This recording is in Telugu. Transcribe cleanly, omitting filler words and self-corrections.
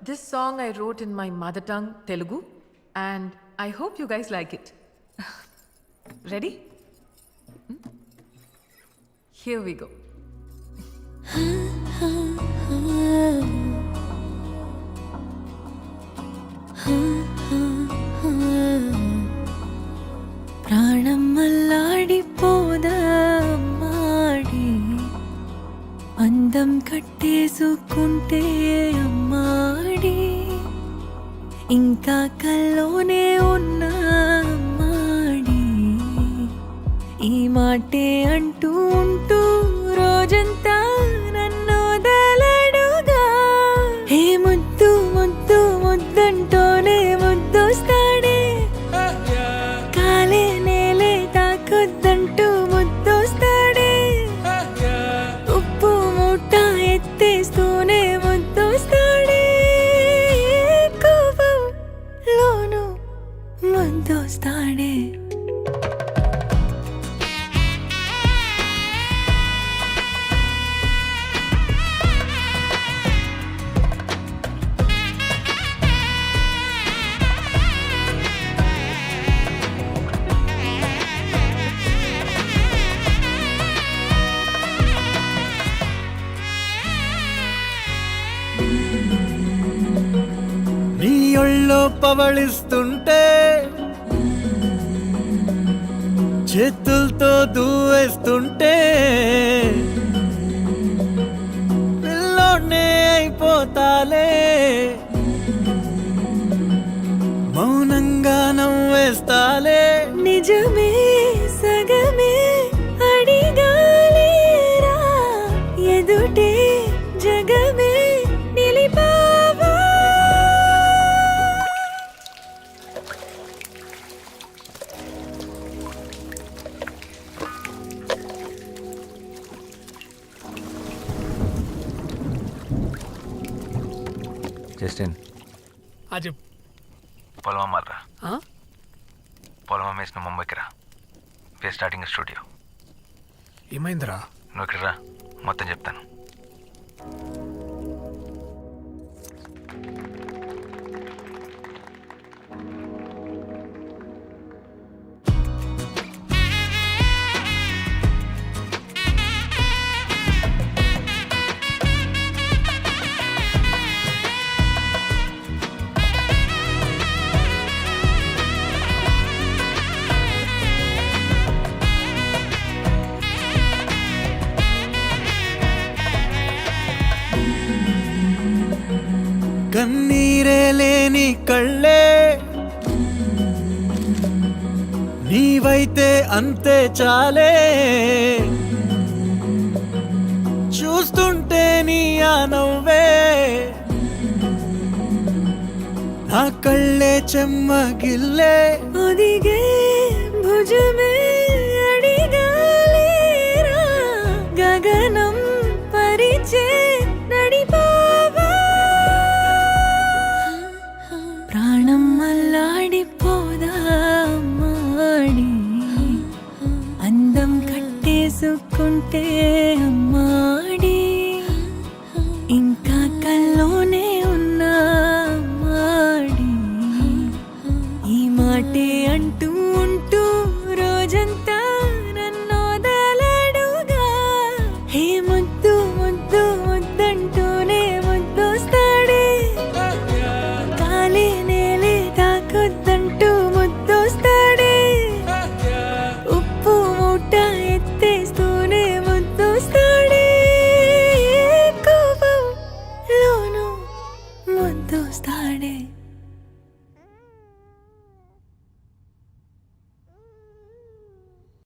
This song I wrote in my mother tongue, Telugu, and I hope you guys like it. Ready? Here we go. ప్రాణం మల్లాడిపోదా అమ్మాడి అందం కట్టేసుకుంటే అమ్మాడి ఇంకా కల్లోనే ఉన్న అమ్మాడి ఈ మాటే అంటూ ఉంటూ రోజంతా నన్ను వదలడుగా హే ముద్దు ముద్దు ముద్దంటోనే ముద్దొస్తాడే కాలే నేలే తాకొద్దంటూ ముద్దొస్తాడే ఉప్పు మూట ఎత్తేస్తూనే ముద్దొస్తాడే కోపంలోను ముద్దొస్తాడే నీ ఒళ్ళో పవళిస్తుంటే చేతులతో దూవేస్తుంటే పిల్లోనే అయిపోతాలే మౌనంగా నవ్వేస్తాలే నిజమే సగమే అడిగాలేరా ఎదుటే జగమే నిలిపావా జస్టిన్ చెప్పు. పొలం అమ్మాలరా. పొలం అమ్మేసిన ముంబైకి రా. Where starting studio. ఏమైందిరా? నువ్వు ఇక్కడ రా, మొత్తం చెప్తాను. కన్నీరే లేని కళ్ళే నీవైతే అంతే చాలే చూస్తుంటే నీ ఆ నవ్వే నా కళ్ళే చెమ్మగిల్లే ఒదిగే భుజమే